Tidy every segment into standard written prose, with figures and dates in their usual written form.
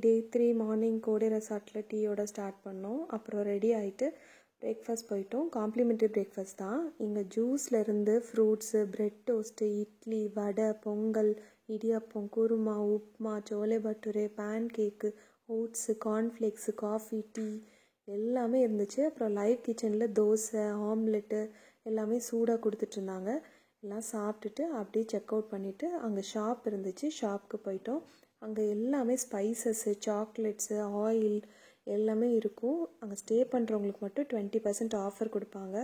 டே 3 morning கோடை ரெசார்ட்டில் டீயோட start பண்ணோம். அப்புறம் ரெடி ஆகிட்டு பிரேக்ஃபாஸ்ட் போயிட்டோம். காம்ப்ளிமெண்ட்ரி பிரேக்ஃபாஸ்ட் தான். இங்கே ஜூஸ்லேருந்து ஃப்ரூட்ஸு, பிரெட் டோஸ்ட்டு, இட்லி, வடை, பொங்கல், இடியாப்பம், குருமா, உப்மா, சோலே பட்டூரே, பேன் கேக்கு, ஓட்ஸு, கார்ன்ஃப்ளேக்ஸு, காஃபி, டீ எல்லாமே இருந்துச்சு. அப்புறம் லைவ் கிச்சனில் தோசை, ஆம்லெட்டு எல்லாமே சூடாக கொடுத்துட்ருந்தாங்க. எல்லாம் சாப்பிட்டுட்டு அப்படியே செக் அவுட் பண்ணிவிட்டு அங்கே ஷாப் இருந்துச்சு, ஷாப்புக்கு போயிட்டோம். அங்கே எல்லாமே ஸ்பைசஸ்ஸு, சாக்லேட்ஸு, ஆயில் எல்லாமே இருக்கும். அங்கே ஸ்டே பண்ணுறவங்களுக்கு மட்டும் 20% ஆஃபர் கொடுப்பாங்க.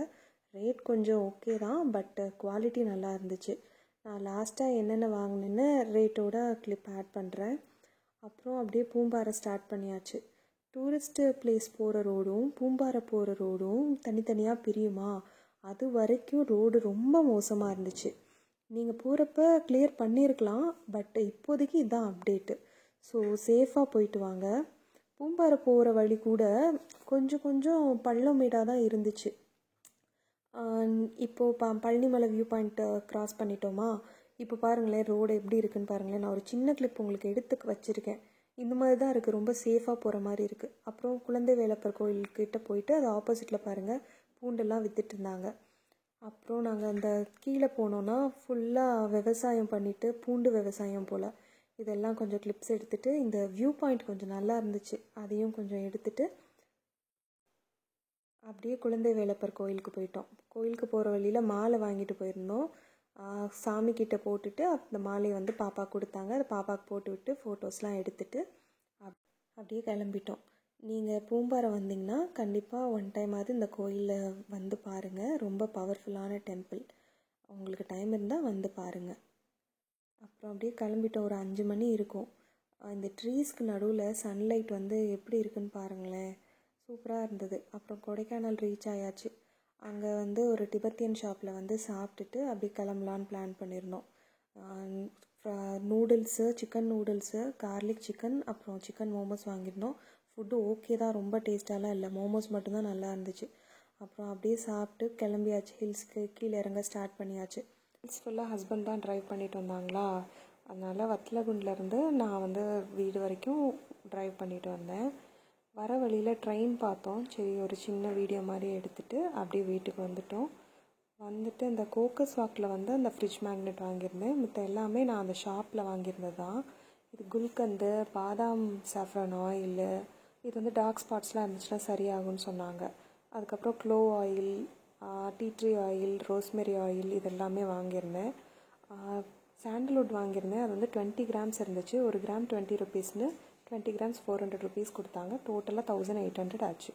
ரேட் கொஞ்சம் ஓகே தான், பட் குவாலிட்டி நல்லா இருந்துச்சு. நான் லாஸ்ட்டாக என்னென்ன வாங்கினேன்னு ரேட்டோட கிளிப் ஆட் பண்ணுறேன். அப்புறம் அப்படியே பூம்பாறை ஸ்டார்ட் பண்ணியாச்சு. டூரிஸ்ட்டு பிளேஸ் போகிற ரோடும் பூம்பாறை போகிற ரோடும் தனித்தனியாக பிரியுமா, அது வரைக்கும் ரோடு ரொம்ப மோசமாக இருந்துச்சு. நீங்கள் போகிறப்ப கிளியர் பண்ணியிருக்கலாம், பட் இப்போதைக்கு இதுதான் அப்டேட்டு. ஸோ சேஃபாக போயிட்டு வாங்க. பூம்பாறை போகிற வழி கூட கொஞ்சம் கொஞ்சம் பள்ளம் மேடாக தான் இருந்துச்சு. இப்போது பழனிமலை வியூ பாயிண்ட்டை க்ராஸ் பண்ணிட்டோமா, இப்போ பாருங்களேன் ரோடு எப்படி இருக்குன்னு பாருங்களேன். நான் ஒரு சின்ன கிளிப் உங்களுக்கு எடுத்து வச்சுருக்கேன். இந்த மாதிரி தான் இருக்குது, ரொம்ப சேஃபாக போகிற மாதிரி இருக்குது. அப்புறம் குழந்தை வேலப்பர் கோயில்கிட்ட போயிட்டு அது ஆப்போசிட்டில் பாருங்கள் பூண்டெல்லாம் விற்றுட்டு இருந்தாங்க. அப்புறம் நாங்கள் அந்த கீழே போனோன்னா ஃபுல்லாக விவசாயம் பண்ணிவிட்டு பூண்டு விவசாயம் போல் இதெல்லாம் கொஞ்சம் கிளிப்ஸ் எடுத்துகிட்டு, இந்த வியூ பாயிண்ட் கொஞ்சம் நல்லா இருந்துச்சு, அதையும் கொஞ்சம் எடுத்துகிட்டு அப்படியே குழந்தை வேலப்பர் கோயிலுக்கு போயிட்டோம். கோயிலுக்கு போகிற வழியில் மாலை வாங்கிட்டு போயிருந்தோம். சாமிக்கிட்ட போட்டுட்டு அந்த மாலையை வந்து பாப்பா கொடுத்தாங்க. அதை பாப்பாவுக்கு போட்டு விட்டு ஃபோட்டோஸ்லாம் எடுத்துகிட்டு அப்படியே கிளம்பிட்டோம். நீங்கள் பூம்பாறை வந்தீங்கன்னா கண்டிப்பாக ஒன் டைமாவது இந்த கோயிலில் வந்து பாருங்கள். ரொம்ப பவர்ஃபுல்லான டெம்பிள். உங்களுக்கு டைம் இருந்தால் வந்து பாருங்கள். அப்புறம் அப்படியே கிளம்பிட்டோம். ஒரு 5 மணி இருக்கும். இந்த ட்ரீஸ்க்கு நடுவில் சன்லைட் வந்து எப்படி இருக்குன்னு பாருங்களேன், சூப்பராக இருந்தது. அப்புறம் கொடைக்கானல் ரீச் ஆயாச்சு. அங்கே வந்து ஒரு டிபெத்தியன் ஷாப்பில் வந்து சாப்பிட்டுட்டு அப்படியே கிளம்பலான்னு பிளான் பண்ணியிருந்தோம். Noodles, chicken noodles, garlic chicken, அப்புறம் சிக்கன் மோமோஸ் வாங்கியிருந்தோம். ஃபுட்டு ஓகே தான், ரொம்ப டேஸ்ட்டாலாம் இல்லை, மோமோஸ் மட்டும்தான் நல்லா இருந்துச்சு. அப்புறம் அப்படியே சாப்பிட்டு கிளம்பியாச்சு. ஹில்ஸ்க்கு கீழே இறங்க ஸ்டார்ட் பண்ணியாச்சு. ஹில்ஸ் ஃபுல்லாக ஹஸ்பண்ட் தான் ட்ரைவ் பண்ணிட்டு வந்தாங்களா, அதனால் வத்தலகுண்டிலேருந்து நான் வந்து வீடு வரைக்கும் ட்ரைவ் பண்ணிட்டு வந்தேன். வர வழியில் ட்ரெயின் பார்த்தோம். சரி ஒரு சின்ன வீடியோ மாதிரி எடுத்துகிட்டு அப்படியே வீட்டுக்கு வந்துட்டோம். வந்துட்டு இந்த கோக்கஸ் வாக்கில் வந்து அந்த ஃப்ரிட்ஜ் மேக்னெட் வாங்கியிருந்தேன். மற்ற எல்லாமே நான் அந்த ஷாப்பில் வாங்கியிருந்தது தான். இது குல்கந்து, பாதாம் சாஃப்ரான் ஆயிலு, இது வந்து டார்க் ஸ்பாட்ஸ்லாம் இருந்துச்சுன்னா சரியாகும்னு சொன்னாங்க. அதுக்கப்புறம் clove oil, tea tree oil, rosemary oil இதெல்லாமே வாங்கியிருந்தேன். சாண்டல்வுட் வாங்கியிருந்தேன். அது வந்து 20 கிராம்ஸ் இருந்துச்சு. ஒரு கிராம் 20 ருபீஸ்னு 20 கிராம்ஸ் 400 ருபீஸ் கொடுத்தாங்க. டோட்டலாக 1800 ஆச்சு.